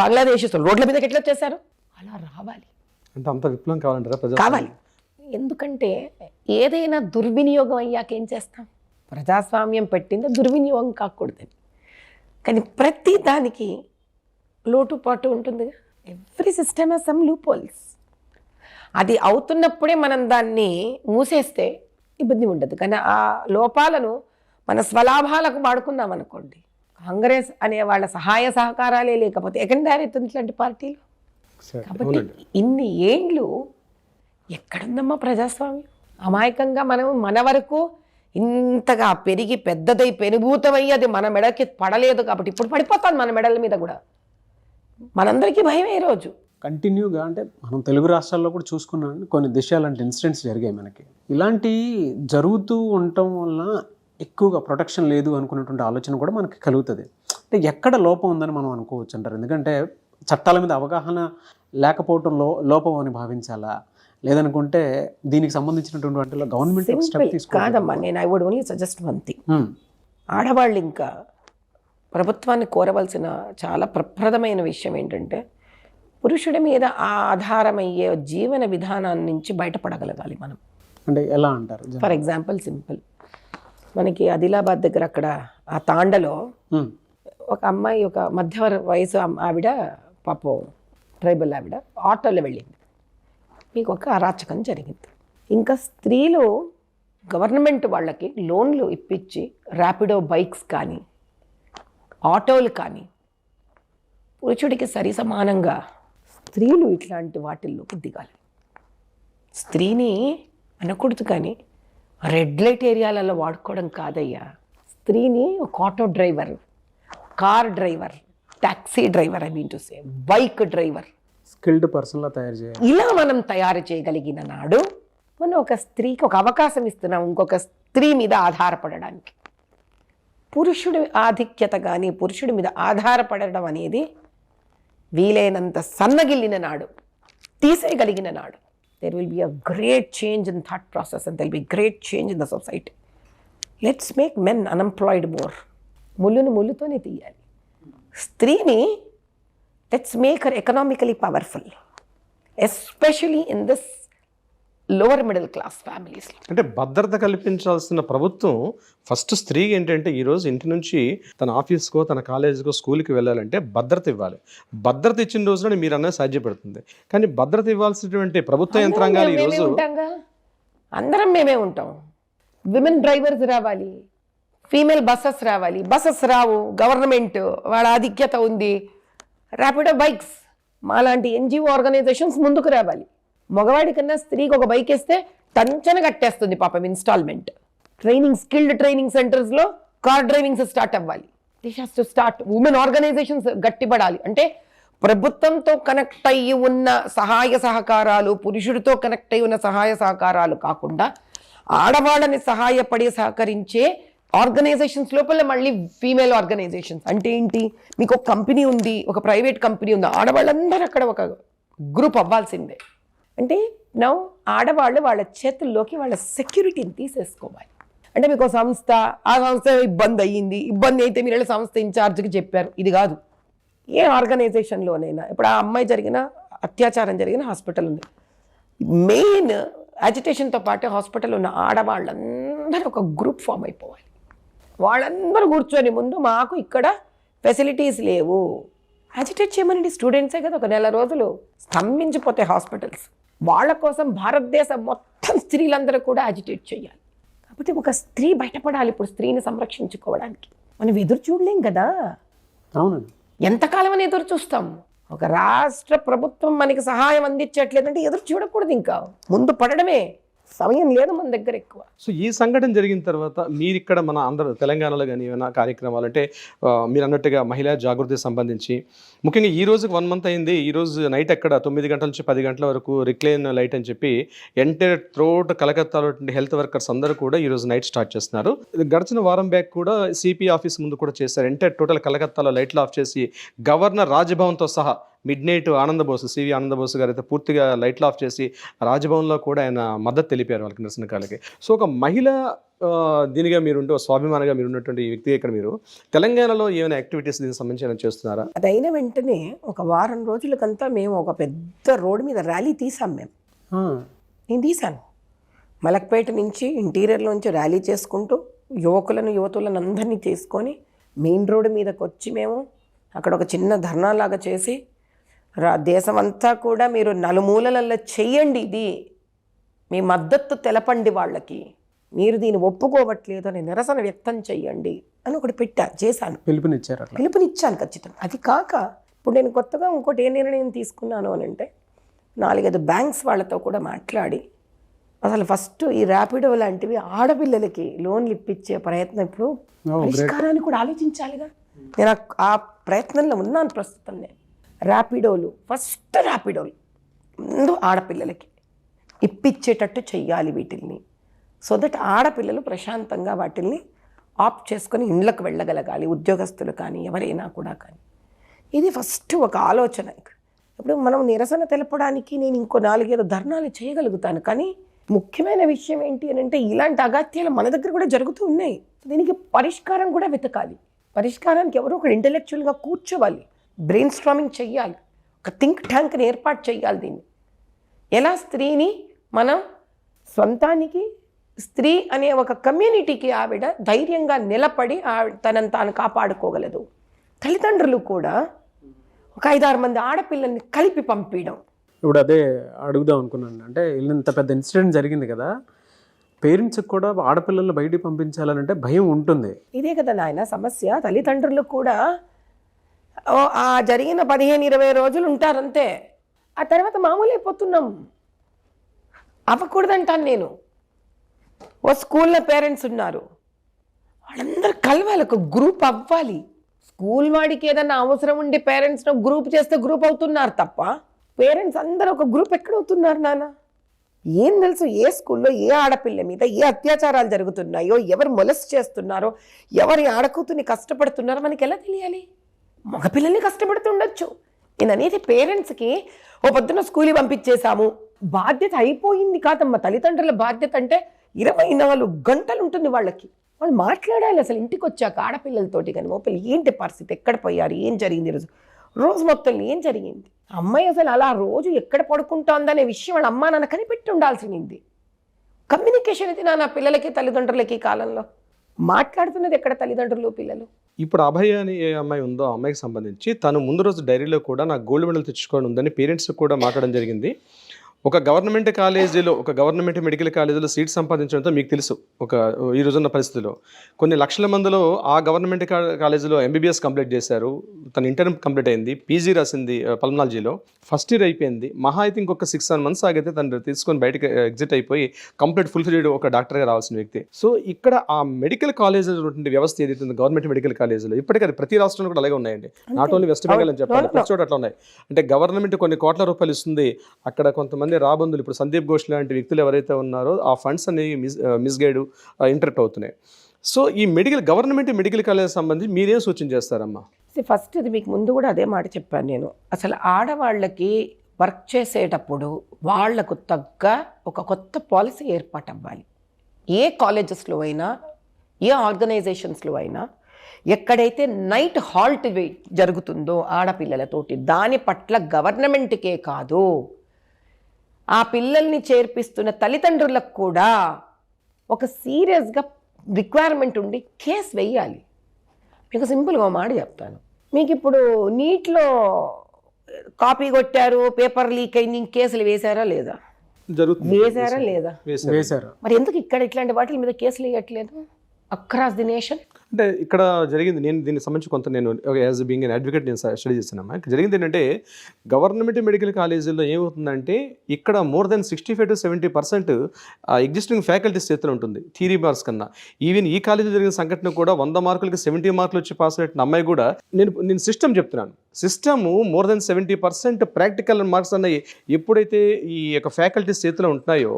Speaker 2: బంగ్లాదేశ్ రోడ్ల మీదకి ఎట్లా వచ్చేసారు, అలా రావాలి.
Speaker 3: అంటే అంత విప్లవం కావాలంటారా?
Speaker 2: కావాలి. ఎందుకంటే ఏదైనా దుర్వినియోగం అయ్యాక ఏం చేస్తాం? ప్రజాస్వామ్యం పెట్టింది దుర్వినియోగం కాకూడదని. కానీ ప్రతి దానికి లోటుపాటు ఉంటుందిగా. Every system has some loop holes. అది అవుతున్నప్పుడే మనం దాన్ని మూసేస్తే ఇబ్బంది ఉండదు. కానీ ఆ లోపాలను మన స్వలాభాలకు వాడుకున్నాం అనుకోండి, కాంగ్రెస్ అనే వాళ్ళ సహాయ సహకారాలే లేకపోతే ఎక్కడ దారెత్తుంది ఇట్లాంటి పార్టీలు. కాబట్టి ఇన్ని ఏండ్లు ఎక్కడుందమ్మా ప్రజాస్వామ్యం? అమాయకంగా మనం మన వరకు ఇంతగా పెరిగి పెద్దదై పెనుభూతమయ్యి అది మన మెడకి పడలేదు కాబట్టి ఇప్పుడు పడిపోతాను మన మెడల మీద కూడా. మనందరికీ భయమే ఈరోజు.
Speaker 1: కంటిన్యూగా అంటే మనం తెలుగు రాష్ట్రాల్లో కూడా చూసుకున్నాం, కొన్ని దిశ లాంటి ఇన్సిడెంట్స్ జరిగాయి మనకి. ఇలాంటి జరుగుతూ ఉండటం వల్ల ఎక్కువగా ప్రొటెక్షన్ లేదు అనుకున్నటువంటి ఆలోచన కూడా మనకి కలుగుతుంది. అంటే ఎక్కడ లోపం ఉందని మనం అనుకోవచ్చు అంటారు? ఎందుకంటే చట్టాల మీద అవగాహన లేకపోవటం లోపం అని భావించాలా, లేదనుకుంటే దీనికి సంబంధించినటువంటి వాటిలో గవర్నమెంట్ స్టెప్ తీసుకోవాలి?
Speaker 2: కాదమ్మా, నేను I would only suggest one thing. ఆడవాళ్ళు ఇంకా ప్రభుత్వాన్ని కోరవలసిన చాలా ప్రప్రదమైన విషయం ఏంటంటే పురుషుడి మీద ఆధారమయ్యే జీవన విధానాన్ని నుంచి బయటపడగలగాలి మనం.
Speaker 1: అంటే ఎలా అంటారు?
Speaker 2: ఫర్ ఎగ్జాంపుల్ సింపుల్, మనకి ఆదిలాబాద్ దగ్గర అక్కడ ఆ తాండలో ఒక అమ్మాయి, ఒక మధ్య వయసు ఆవిడ, పాపం ట్రైబల్ ఆవిడ, ఆటోలో వెళ్ళింది. మీకు ఒక అరాచకం జరిగింది. ఇంకా స్త్రీలు గవర్నమెంట్ వాళ్ళకి లోన్లు ఇప్పించి ర్యాపిడో బైక్స్ కానీ ఆటోలు కానీ పురుషుడికి సరి సమానంగా స్త్రీలు ఇట్లాంటి వాటిల్లోకి దిగాలి. స్త్రీని అనకూడదు కానీ రెడ్ లైట్ ఏరియాలలో వాడుకోవడం కాదయ్యా. స్త్రీని ఒక auto driver, car driver, taxi driver, I mean to say bike driver,
Speaker 1: skilled పర్సన్లా తయారు చేయాలి.
Speaker 2: ఇలా మనం తయారు చేయగలిగిన నాడు మనం ఒక స్త్రీకి ఒక అవకాశం ఇస్తున్నాం ఇంకొక స్త్రీ మీద ఆధారపడడానికి. పురుషుడి ఆధిక్యత కానీ పురుషుడి మీద ఆధారపడడం అనేది వీలైనంత సన్నగిల్లిన నాడు, తీసేయగలిగిన నాడు, there will be a great change in thought process and there will be great change in the society. Let's make men unemployed more. ముళ్ళును ముళ్ళుతోనే తీయాలి. స్త్రీని let's make her economically powerful, especially in this lower middle class families.
Speaker 3: అంటే భద్రత కల్పించాల్సిన ప్రభుత్వం ఫస్ట్ స్త్రీ ఏంటంటే ఈరోజు ఇంటి నుంచి తన ఆఫీస్కో తన కాలేజీకో స్కూల్కి వెళ్ళాలంటే భద్రత ఇవ్వాలి. భద్రత ఇచ్చిన రోజున మీరు అన్నది సాధ్యపడుతుంది. కానీ భద్రత ఇవ్వాల్సినటువంటి ప్రభుత్వ యంత్రాంగాలు ఈరోజు
Speaker 2: అందరం మేమే ఉంటాం. విమెన్ డ్రైవర్స్ రావాలి, ఫీమేల్ బస్సెస్ రావాలి. బస్సెస్ రావు, గవర్నమెంట్ వాళ్ళ ఆధిక్యత ఉంది. ర్యాపిడో బైక్స్, మాలాంటి ఎన్జిఓ ఆర్గనైజేషన్స్ ముందుకు రావాలి. మగవాడి కన్నా స్త్రీకి ఒక బైక్ వేస్తే టంచన కట్టేస్తుంది పాపం ఇన్స్టాల్మెంట్. ట్రైనింగ్, స్కిల్డ్ ట్రైనింగ్ సెంటర్స్లో కార్ డ్రైవింగ్స్ స్టార్ట్ అవ్వాలి. This has to start. Women organisations గట్టిపడాలి. అంటే ప్రభుత్వంతో కనెక్ట్ అయ్యి ఉన్న సహాయ సహకారాలు, పురుషుడితో కనెక్ట్ అయ్యి ఉన్న సహాయ సహకారాలు కాకుండా ఆడవాళ్ళని సహకరించే ఆర్గనైజేషన్స్ లోపల మళ్ళీ ఫీమేల్ ఆర్గనైజేషన్స్. అంటే ఏంటి, మీకు ఒక కంపెనీ ఉంది, ఒక ప్రైవేట్ కంపెనీ ఉంది, ఆడవాళ్ళందరూ అక్కడ ఒక గ్రూప్ అవ్వాల్సిందే. అంటే నౌ ఆడవాళ్ళు వాళ్ళ చేతుల్లోకి వాళ్ళ సెక్యూరిటీని తీసేసుకోవాలి. అంటే మీకు సంస్థ, ఆ సంస్థ ఇబ్బంది అయితే మీరు సంస్థ ఇన్ఛార్జ్కి చెప్పారు. ఇది కాదు. ఏ ఆర్గనైజేషన్లోనైనా ఇప్పుడు ఆ అమ్మాయి జరిగిన అత్యాచారం జరిగిన హాస్పిటల్ ఉంది. మెయిన్ అజిటేషన్తో పాటు హాస్పిటల్ ఉన్న ఆడవాళ్ళందరూ ఒక గ్రూప్ ఫామ్ అయిపోవాలి. వాళ్ళందరూ కూర్చొని ముందు మాకు ఇక్కడ ఫెసిలిటీస్ లేవు, అజిటేట్ చేయమనండి. స్టూడెంట్సే కదా, ఒక నెల రోజులు స్తంభించిపోతే హాస్పిటల్స్. వాళ్ళ కోసం భారతదేశం మొత్తం స్త్రీలందరూ కూడా అజిటేట్ చేయాలి. కాకపోతే ఒక స్త్రీ బయటపడాలి ఇప్పుడు స్త్రీని సంరక్షించుకోవడానికి. మనం ఎదురు చూడలేం కదా.
Speaker 1: అవునండి.
Speaker 2: ఎంతకాలం అని ఎదురు చూస్తాం? ఒక రాష్ట్ర ప్రభుత్వం మనకి సహాయం అందించట్లేదంటే ఎదురు చూడకూడదు, ఇంకా ముందు పడడమే. సమయం లేదు మన దగ్గర ఎక్కువ.
Speaker 3: సో ఈ సంఘటన జరిగిన తర్వాత మీరు ఇక్కడ మన అందరూ తెలంగాణలో కానీ ఏమైనా కార్యక్రమాలు అంటే మీరు అన్నట్టుగా మహిళా జాగృతికి సంబంధించి ముఖ్యంగా ఈ రోజుకి 1 month అయింది. ఈ రోజు నైట్ ఎక్కడ 9 గంటల నుంచి 10 గంటల వరకు రిక్లైన్ లైట్ అని చెప్పి ఎంటైర్ త్రోట్ కలకత్తాలో హెల్త్ వర్కర్స్ అందరూ కూడా ఈ రోజు నైట్ స్టార్ట్ చేస్తున్నారు. గడిచిన వారం బ్యాక్ కూడా సిపి ఆఫీస్ ముందు కూడా చేశారు. ఎంటైర్ టోటల్ కలకత్తాలో లైట్లు ఆఫ్ చేసి గవర్నర్ రాజ్భవన్తో సహా మిడ్ నైట్ ఆనందబోసు, సివి ఆనందబోసు గారు అయితే పూర్తిగా లైట్లు ఆఫ్ చేసి రాజ్భవన్లో కూడా ఆయన మద్దతు తెలిపారు వాళ్ళకి, నిరసనకాలకి. సో ఒక మహిళ దీనిగా మీరుంటే, స్వాభిమానంగా మీరు ఉన్నటువంటి వ్యక్తిగా ఇక్కడ మీరు తెలంగాణలో ఏమైనా యాక్టివిటీస్ దీనికి సంబంధించి చేస్తున్నారా?
Speaker 2: అది అయిన వెంటనే ఒక వారం రోజులకంతా మేము ఒక పెద్ద రోడ్డు మీద ర్యాలీ తీసాం. నేను తీశాను. మలక్పేట నుంచి ఇంటీరియర్లోంచి ర్యాలీ చేసుకుంటూ యువతులను అందరినీ చేసుకొని మెయిన్ రోడ్డు మీదకి వచ్చి మేము అక్కడ ఒక చిన్న ధర్నాలాగా చేసి దేశమంతా కూడా మీరు నలుమూలలలో చెయ్యండి, ఇది మీ మద్దతు తెలపండి వాళ్ళకి, మీరు దీన్ని ఒప్పుకోవట్లేదు అని నిరసన వ్యక్తం చెయ్యండి అని ఒకటి చేశాను. పిలుపునిచ్చాను ఖచ్చితంగా. అది కాక ఇప్పుడు నేను కొత్తగా ఇంకోటి ఏ నిర్ణయం తీసుకున్నాను అని అంటే 4-5 బ్యాంక్స్ వాళ్ళతో కూడా మాట్లాడి అసలు ఫస్ట్ ఈ ర్యాపిడో లాంటివి ఆడపిల్లలకి లోన్లు ఇప్పించే ప్రయత్నం ఇప్పుడు పరిష్కారాన్ని కూడా ఆలోచించాలిగా. నేను ఆ ప్రయత్నంలో ఉన్నాను ప్రస్తుతం. నేను ఫస్ట్ ర్యాపిడోలు ముందు ఆడపిల్లలకి ఇప్పించేటట్టు చెయ్యాలి వీటిల్ని. సో దట్ ఆడపిల్లలు ప్రశాంతంగా వాటిల్ని ఆప్ట్ చేసుకొని ఇండ్లకు వెళ్ళగలగాలి, ఉద్యోగస్తులు కానీ ఎవరైనా కూడా కానీ. ఇది ఫస్ట్ ఒక ఆలోచన. ఇప్పుడు మనం నిరసన తెలపడానికి నేను ఇంకో 4-5 ధర్నాలు చేయగలుగుతాను, కానీ ముఖ్యమైన విషయం ఏంటి అని అంటే ఇలాంటి అగత్యాలు మన దగ్గర కూడా జరుగుతూ ఉన్నాయి. దీనికి పరిష్కారం కూడా వెతకాలి. పరిష్కారానికి ఎవరో ఒకరు ఇంటెలెక్చువల్గా కూర్చోవాలి, బ్రెయిన్ స్ట్రామింగ్ చెయ్యాలి, ఒక థింక్ ట్యాంక్ని ఏర్పాటు చేయాలి. దీన్ని ఎలా స్త్రీని మనం సొంతానికి, స్త్రీ అనే ఒక కమ్యూనిటీకి ఆవిడ ధైర్యంగా నిలబడి తనను తాను కాపాడుకోగలదు. తల్లిదండ్రులు కూడా ఒక 5-6 మంది ఆడపిల్లల్ని కలిపి పంపించడం.
Speaker 1: ఇప్పుడు అదే అడుగుదాం అనుకున్నాను. అంటే ఇంత పెద్ద ఇన్సిడెంట్ జరిగింది కదా, పేరెంట్స్కి కూడా ఆడపిల్లలు బయటికి పంపించాలంటే భయం ఉంటుంది.
Speaker 2: ఇదే కదా నాయన సమస్య. తల్లిదండ్రులు కూడా ఆ జరిగిన 15-20 రోజులు ఉంటారంతే, ఆ తర్వాత మామూలు అయిపోతున్నాం. అవ్వకూడదంటాను నేను. ఓ స్కూల్లో పేరెంట్స్ ఉన్నారు, వాళ్ళందరూ కలవాలి, ఒక గ్రూప్ అవ్వాలి. స్కూల్ వాడికి ఏదన్నా అవసరం ఉండి పేరెంట్స్ను గ్రూప్ చేస్తే గ్రూప్ అవుతున్నారు తప్ప పేరెంట్స్ అందరూ ఒక గ్రూప్ ఎక్కడవుతున్నారు నాన్న? ఏం తెలుసు ఏ స్కూల్లో ఏ ఆడపిల్ల మీద ఏ అత్యాచారాలు జరుగుతున్నాయో, ఎవరు మొలెస్ట్ చేస్తున్నారో, ఎవరి ఆడకూతుని కష్టపడుతున్నారో మనకి ఎలా తెలియాలి? మగపిల్లల్ని కష్టపడుతుండొచ్చు. నేను అనేది పేరెంట్స్కి ఓ పొద్దున్న స్కూల్కి పంపించేశాము, బాధ్యత అయిపోయింది కాదమ్మా. తల్లిదండ్రుల బాధ్యత అంటే 24 గంటలు ఉంటుంది వాళ్ళకి. వాళ్ళు మాట్లాడాలి అసలు ఇంటికి వచ్చాక ఆడపిల్లలతోటి. కానీ మోపిల్లలు ఏంటి పరిస్థితి, ఎక్కడ పోయారు, ఏం జరిగింది రోజు మొత్తం ఏం జరిగింది, అమ్మాయి అసలు అలా రోజు ఎక్కడ పడుకుంటోందనే విషయం వాళ్ళ అమ్మా నాన్న కనిపెట్టి ఉండాల్సింది. కమ్యూనికేషన్ ఇది నా పిల్లలకి తల్లిదండ్రులకి కాలంలో మాట్లాడుతున్నది ఎక్కడ తల్లిదండ్రులు పిల్లలు.
Speaker 3: ఇప్పుడు అభయ అని ఏ అమ్మాయి ఉందో ఆ అమ్మాయికి సంబంధించి తను ముందు రోజు డైరీలో కూడా నాకు గోల్డ్ మెడల్ తెచ్చుకోవడం ఉందని పేరెంట్స్ కూడా మాట్లాడడం జరిగింది. ఒక గవర్నమెంట్ కాలేజీలో, ఒక గవర్నమెంట్ మెడికల్ కాలేజీలో సీట్ సంపాదించడంతో మీకు తెలుసు ఈ రోజున్న పరిస్థితిలో కొన్ని లక్షల మందిలో ఆ గవర్నమెంట్ కాలేజీలో ఎంబీబీఎస్ కంప్లీట్ చేశారు. తన ఇంటర్ కంప్లీట్ అయింది, పీజీ రాసింది పల్మనాలజీలో, ఫస్ట్ ఇయర్ అయిపోయింది. మహా అయితే ఇంకొక 6-7 months ఆగితే తను తీసుకొని బయటకు ఎగ్జిట్ అయిపోయి కంప్లీట్ ఫుల్ ఫ్లెడ్జ్డ్ ఒక డాక్టర్గా రావాల్సిన వ్యక్తి. సో ఇక్కడ ఆ మెడికల్ కాలేజీలో ఉన్నటువంటి వ్యవస్థ ఏదైతే ఉందో గవర్నమెంట్ మెడికల్ కాలేజీలో ఇప్పటికీ అది ప్రతి రాష్ట్రంలో కూడా అలాగే ఉన్నాయండి. నాట్ ఓన్లీ వెస్ట్ బెంగాల్ అని చెప్పాలి, ప్రతి చోట అట్లా ఉన్నాయి. అంటే గవర్నమెంట్ కొన్ని కోట్ల రూపాయలు ఇస్తుంది, అక్కడ కొంతమంది రాబందులు, ఇప్పుడు సందీప్ ఘోష్ లాంటి వ్యక్తులు ఎవరైతే ఉన్నారో ఆ ఫండ్స్ అనేవి మిస్గైడ్ ఇంటరప్ట్ అవుతున్నాయి. సో ఈ గవర్నమెంట్ మెడికల్ కాలేజ్ సంబంధించి మీరేం సూచన చేస్తారమ్మా?
Speaker 2: ఫస్ట్ ఇది మీకు ముందు కూడా అదే మాట చెప్పాను నేను. అసలు ఆడవాళ్ళకి వర్క్ చేసేటప్పుడు వాళ్లకు తగ్గ ఒక కొత్త పాలసీ ఏర్పాటు అవ్వాలి. ఏ కాలేజెస్లో అయినా, ఏ ఆర్గనైజేషన్స్లో అయినా, ఎక్కడైతే నైట్ హాల్ట్ జరుగుతుందో ఆడపిల్లలతోటి, దాని పట్ల గవర్నమెంట్కే కాదు ఆ పిల్లల్ని చేర్పిస్తున్న తల్లిదండ్రులకు కూడా ఒక సీరియస్గా రిక్వైర్మెంట్ ఉండి కేసు వేయాలి. మీకు సింపుల్గా మాట చెప్తాను. మీకు ఇప్పుడు నీట్లో కాపీ కొట్టారు, పేపర్ లీక్ అయింది, కేసులు వేశారా లేదా? వేశారా లేదా?
Speaker 1: వేశారు.
Speaker 2: మరి ఎందుకు ఇక్కడ ఇట్లాంటి వాటి మీద కేసులు వేయట్లేదు అక్రాస్ ది నేషన్?
Speaker 3: అంటే ఇక్కడ జరిగింది, నేను దీనికి సంబంధించి కొంత నేను యాజ్ బీయింగ్ అన్ అడ్వకేట్ నేను స్టడీ చేశానమ్మా. ఇక్కడ జరిగింది ఏంటంటే గవర్నమెంట్ మెడికల్ కాలేజీల్లో ఏమవుతుందంటే ఇక్కడ more than 65 to 70% existing faculties చేతిలో ఉంటుంది థియరీ మార్క్స్ కన్నా. ఈవెన్ ఈ కాలేజీలో జరిగిన సంఘటన కూడా 100 మార్కులకి 70 మార్కులు వచ్చి పాస్ అయిన అమ్మాయి కూడా నేను సిస్టమ్ చెప్తున్నాను. System more than 70% practical marks అన్నవి ఎప్పుడైతే ఈ యొక్క ఫ్యాకల్టీస్ చేతిలో ఉంటున్నాయో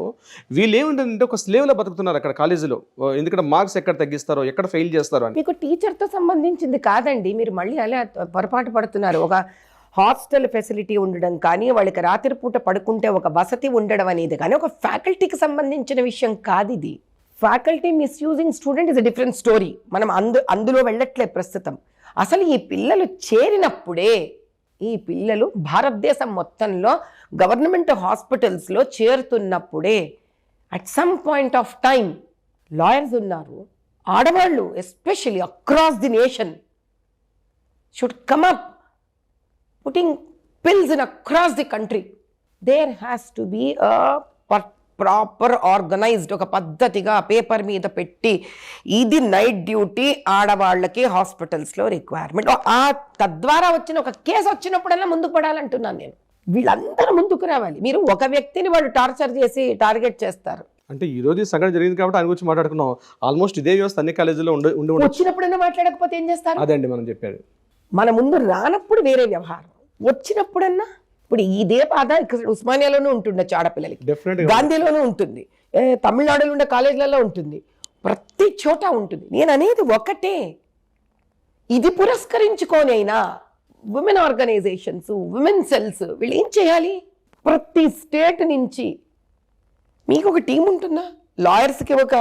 Speaker 3: వీళ్ళు ఏముంటుందంటే ఒక స్లేవ్లో బతుకుతున్నారు అక్కడ కాలేజీలో. ఎందుకంటే మార్క్స్ ఎక్కడ తగ్గిస్తారో, ఎక్కడ ఫెయిల్ చేస్తారో.
Speaker 2: మీకు టీచర్తో సంబంధించింది కాదండి, మీరు మళ్ళీ అలా పొరపాటు పడుతున్నారు. ఒక హాస్టల్ ఫెసిలిటీ ఉండడం కానీ, వాళ్ళకి రాత్రిపూట పడుకుంటే ఒక వసతి ఉండడం అనేది కానీ ఒక ఫ్యాకల్టీకి సంబంధించిన విషయం కాదు ఇది. Faculty misusing student is a different story. మనం అందులో వెళ్ళట్లే ప్రస్తుతం. అసలు ఈ పిల్లలు చేరినప్పుడే, ఈ పిల్లలు భారతదేశం మొత్తంలో గవర్నమెంట్ హాస్పిటల్స్లో చేరుతున్నప్పుడే at some point of time lawyers ఉన్నారు, ఆడవాళ్ళు especially across the nation should come up putting pills in across the country. There has to be proper organised, ఒక పద్ధతిగా పేపర్ మీద పెట్టి ఇది నైట్ డ్యూటీ ఆడవాళ్ళకి హాస్పిటల్స్లో రిక్వైర్మెంట్. తద్వారా వచ్చిన ఒక కేసు వచ్చినప్పుడల్లా ముందుకు పడాలంటున్నాను నేను. వీళ్ళందరూ ముందుకు రావాలి. మీరు ఒక వ్యక్తిని వాళ్ళు టార్చర్ చేసి టార్గెట్ చేస్తారు,
Speaker 3: అంటే ఈ రోజు ఈ సంఘటన జరిగింది కాబట్టి ఆయన గురించి మాట్లాడుకున్నాం. ఆల్మోస్ట్ ఇదే వ్యవస్థ అన్ని కాలేజీలో ఉండవచ్చు.
Speaker 2: వచ్చినప్పుడైనా మాట్లాడకపోతే ఏం చేస్తారు?
Speaker 3: అదే అండి మనం చెప్పారు.
Speaker 2: మన ముందు రానప్పుడు వేరే వ్యవహారం, వచ్చినప్పుడన్నా ఇప్పుడు ఇదే బాధ ఇక్కడ ఉస్మానియాలోనూ ఉంటుండొచ్చు ఆడపిల్లలకి,
Speaker 3: డెఫినెట్
Speaker 2: గాంధీలోనూ ఉంటుంది, తమిళనాడులో ఉండే కాలేజీలలో ఉంటుంది, ప్రతి చోట ఉంటుంది. నేను అనేది ఒకటే, ఇది పురస్కరించుకోనైనా ఉమెన్ ఆర్గనైజేషన్స్, ఉమెన్ సెల్స్ వీళ్ళు ఏం చేయాలి? ప్రతి స్టేట్ నుంచి మీకు ఒక టీం ఉంటుందా? లాయర్స్కి ఒక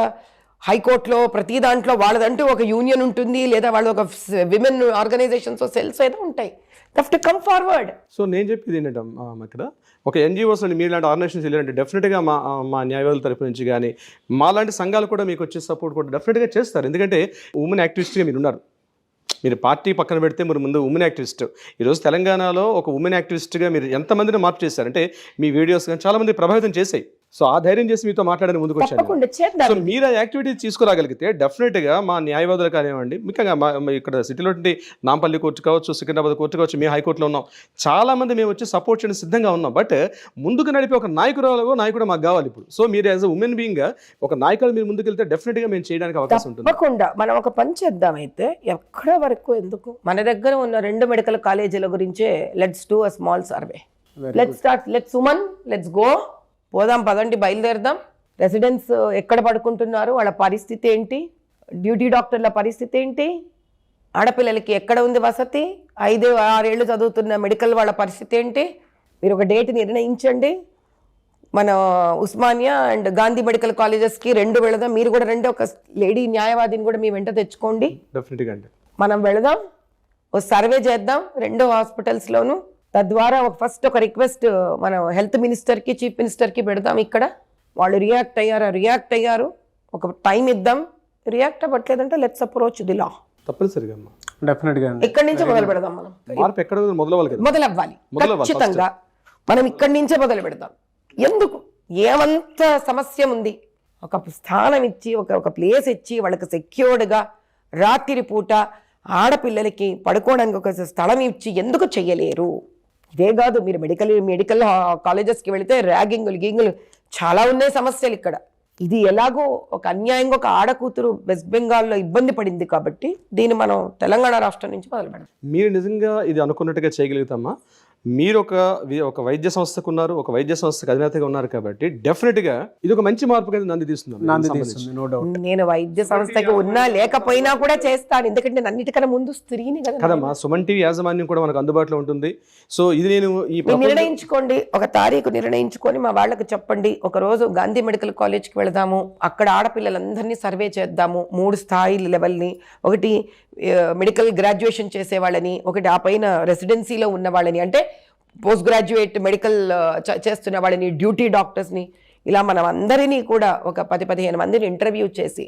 Speaker 2: హైకోర్టులో ప్రతి దాంట్లో వాళ్ళదంటూ ఒక యూనియన్ ఉంటుంది, లేదా వాళ్ళు ఒక విమెన్ ఆర్గనైజేషన్స్ సెల్స్ ఏదో ఉంటాయి. To come forward.
Speaker 3: సో నేను చెప్పేది ఏంటంటే ఇక్కడ ఒక ఎన్జిఓస్ అండి, మీలాంటి ఆర్గనైజేషన్స్ వెళ్ళారంటే డెఫినెట్గా మా న్యాయవాదుల తరపు నుంచి కానీ మాలాంటి సంఘాలు కూడా మీకు వచ్చే సపోర్ట్ కూడా డెఫినెట్గా చేస్తారు. ఎందుకంటే ఉమెన్ యాక్టివిస్ట్గా మీరు ఉన్నారు. మీరు పార్టీ పక్కన పెడితే మీరు ముందు ఉమెన్ యాక్టివిస్ట్. ఈరోజు తెలంగాణలో ఒక ఉమెన్ యాక్టివిస్ట్గా మీరు ఎంతమందిని మార్పు చేశారంటే మీ వీడియోస్ కానీ చాలామంది ప్రభావితం చేశాయి. సో ఆ ధైర్యం చేసి మీతో మాట్లాడని ముందుకు వచ్చాను. సో మీరు ఆ యాక్టివిటీ తీసుకురాగలిగితే డెఫినెట్గా మా న్యాయవాదులు కానివ్వండి, ముఖ్యంగా ఇక్కడ సిటీలో నాంపల్లి కోర్టు కావచ్చు, సికింద్రాబాద్ కోర్టు కావచ్చు, మేము హైకోర్టులో ఉన్నాం, చాలామంది మేము వచ్చి సపోర్ట్ చేయడానికి సిద్ధంగా ఉన్నాం. బట్ ముందుకు నడిపే ఒక నాయకుడు మాకు కావాలి ఇప్పుడు. సో మీరు యాజ్ అ ఉమెన్ బీయింగ్గా ఒక నాయకులు మీరు ముందుకు వెళ్తే డెఫినెట్గా మేము చేయడానికి అవకాశం ఉంటుంది.
Speaker 2: తప్పకుండా మనం ఒక పని చేద్దాం. అయితే ఎక్కడ వరకు ఎందుకు, మన దగ్గర ఉన్న 2 మెడికల్ కాలేజీల గురించే let's do a small survey. Let's start, let's women, let's go, పోదాం పదండి, బయలుదేరదాం. రెసిడెంట్స్ ఎక్కడ పడుకుంటున్నారు, వాళ్ళ పరిస్థితి ఏంటి, డ్యూటీ డాక్టర్ల పరిస్థితి ఏంటి, ఆడపిల్లలకి ఎక్కడ ఉంది వసతి, 5-6 ఏళ్ళు చదువుతున్న మెడికల్ వాళ్ళ పరిస్థితి ఏంటి, మీరు ఒక డేట్ నిర్ణయించండి. మన ఉస్మానియా అండ్ గాంధీ మెడికల్ కాలేజెస్కి 2 వెళదాం. మీరు కూడా రండి, ఒక లేడీ న్యాయవాదిని కూడా మీ వెంట తెచ్చుకోండి.
Speaker 3: డెఫినెట్గా అండి
Speaker 2: మనం వెళదాం, ఒక సర్వే చేద్దాం 2 హాస్పిటల్స్లోనూ. తద్వారా ఫస్ట్ ఒక రిక్వెస్ట్ మనం హెల్త్ మినిస్టర్కి, చీఫ్ మినిస్టర్కి పెడదాం. ఇక్కడ వాళ్ళు రియాక్ట్ అయ్యారు, ఒక టైం ఇద్దాం. రియాక్ట్ అవ్వట్లేదంటే లెట్స్ అప్రోచ్ ది లా.
Speaker 3: తప్పనిసరిగా
Speaker 1: డెఫినెట్గా
Speaker 2: ఇక్కడి నుంచే మొదలు పెడదాం. మనం
Speaker 3: మార్పు ఎక్కడ
Speaker 2: మొదలవ్వాలి ఖచ్చితంగా. మనం ఇక్కడి నుంచే మొదలు పెడదాం. ఎందుకు, ఏమంత సమస్య ఉంది, ఒక స్థానం ఇచ్చి, ఒక ప్లేస్ ఇచ్చి, వాళ్ళకి సెక్యూర్డ్గా రాత్రి పూట ఆడపిల్లలకి పడుకోవడానికి ఒక స్థలం ఇచ్చి ఎందుకు చెయ్యలేరు? ఇదే కాదు, మీరు మెడికల్ కాలేజెస్కి వెళితే ర్యాగింగులు, గీంగులు చాలా ఉన్నాయి సమస్యలు ఇక్కడ. ఇది ఎలాగో ఒక అన్యాయంగా ఒక ఆడకూతురు వెస్ట్ బెంగాల్లో ఇబ్బంది పడింది కాబట్టి దీన్ని మనం తెలంగాణ రాష్ట్రం నుంచి మొదలు పెడదాం.
Speaker 3: మీరు నిజంగా ఇది అనుకున్నట్టుగా చేయగలుగుతామా? మీరు ఒక వైద్య సంస్థకు ఉన్నారు, ఒక వైద్య సంస్థకు అధినేతగా ఉన్నారు కాబట్టి డెఫినెట్గా ఇది ఒక మంచి మార్పు కింద నంది తీస్తుంది.
Speaker 1: No doubt.
Speaker 2: నేను వైద్య సంస్థకి ఉన్నా లేకపోయినా కూడా చేస్తాను, ఎందుకంటే అన్నిటికన్నా ముందు స్త్రీని
Speaker 3: కదమ్మా. సుమన్ టీవీ యాజమాన్యం కూడా మనకు అందుబాటులో ఉంటుంది. సో ఇది నేను
Speaker 2: నిర్ణయించుకోండి, ఒక తారీఖు నిర్ణయించుకొని మా వాళ్ళకి చెప్పండి, ఒక రోజు గాంధీ మెడికల్ కాలేజ్కి వెళదాము, అక్కడ ఆడపిల్లలందరినీ సర్వే చేద్దాము. 3 స్థాయి లెవెల్ని, ఒకటి మెడికల్ గ్రాడ్యుయేషన్ చేసే వాళ్ళని, ఒకటి ఆ పైన రెసిడెన్సీలో ఉన్న వాళ్ళని, అంటే పోస్ట్ గ్రాడ్యుయేట్ మెడికల్ చేస్తున్న వాళ్ళని, డ్యూటీ డాక్టర్స్ని, ఇలా మనం అందరినీ కూడా ఒక 10-15 మందిని ఇంటర్వ్యూ చేసి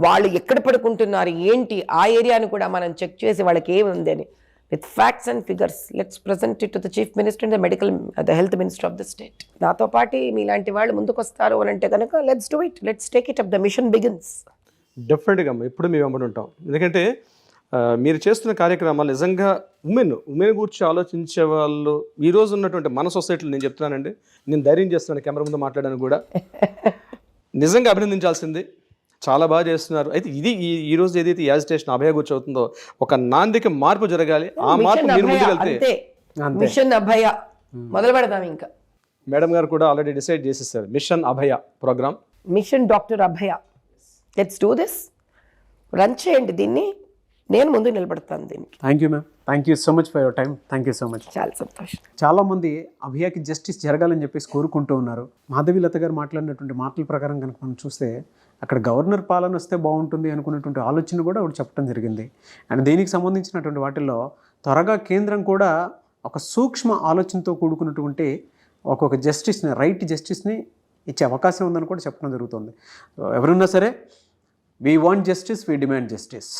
Speaker 2: వాళ్ళు ఎక్కడ పడుకుంటున్నారు ఏంటి ఆ ఏరియాని కూడా మనం చెక్ చేసి వాళ్ళకి ఏముంది అని with facts and figures let's present it to the chief minister and the health minister of the state. నాతో పాటు మీలాంటి వాళ్ళు ముందుకు వస్తారు అని అంటే కనుక let's do it, let's take it up, the mission begins.
Speaker 3: డెఫినెట్గా ఇప్పుడు మేము వెంబడి ఉంటాం. ఎందుకంటే మీరు చేస్తున్న కార్యక్రమాలు నిజంగా ఉమెన్ గురించి ఆలోచించే వాళ్ళు ఈరోజు ఉన్నటువంటి మన సొసైటీలో, నేను చెప్తున్నానండి, నేను ధైర్యం చేస్తున్నాను కెమెరా ముందు మాట్లాడడానికి కూడా, నిజంగా అభినందించాల్సింది. చాలా బాగా చేస్తున్నారు. అయితే ఇది ఈ రోజు ఏదైతే యాజిటేషన్ అభయ గురించి అవుతుందో ఒక నాందిక మార్పు జరగాలి. ఆ మార్పు మీరు ముందుకెళ్తే
Speaker 2: మిషన్ అభయ మొదలు పెడదాం. ఇంకా
Speaker 3: మేడం గారు కూడా ఆల్రెడీ డిసైడ్ చేసేసారు mission Abhaya program,
Speaker 2: mission doctor Abhaya. Let's do this, run చేయండి దీన్ని, నేను ముందు నిలబడతాను దీనికి.
Speaker 1: Thank you ma'am, thank you so much for your time. Thank you so much.
Speaker 2: చాలా సంతోషం.
Speaker 1: చాలామంది అభయకి జస్టిస్ జరగాలని చెప్పేసి కోరుకుంటూ ఉన్నారు. మాధవీలత గారు మాట్లాడినటువంటి మాటల ప్రకారం కనుక మనం చూస్తే అక్కడ గవర్నర్ పాలన వస్తే బాగుంటుంది అనుకున్నటువంటి ఆలోచన కూడా ఆవిడ చెప్పడం జరిగింది. అండ్ దీనికి సంబంధించినటువంటి వాటిల్లో త్వరగా కేంద్రం కూడా ఒక సూక్ష్మ ఆలోచనతో కూడుకున్నటువంటి ఒక్కొక్క జస్టిస్ని, రైట్ జస్టిస్ని ఇచ్చే అవకాశం ఉందని కూడా చెప్పడం జరుగుతుంది. ఎవరున్నా సరే, we want justice, we demand justice.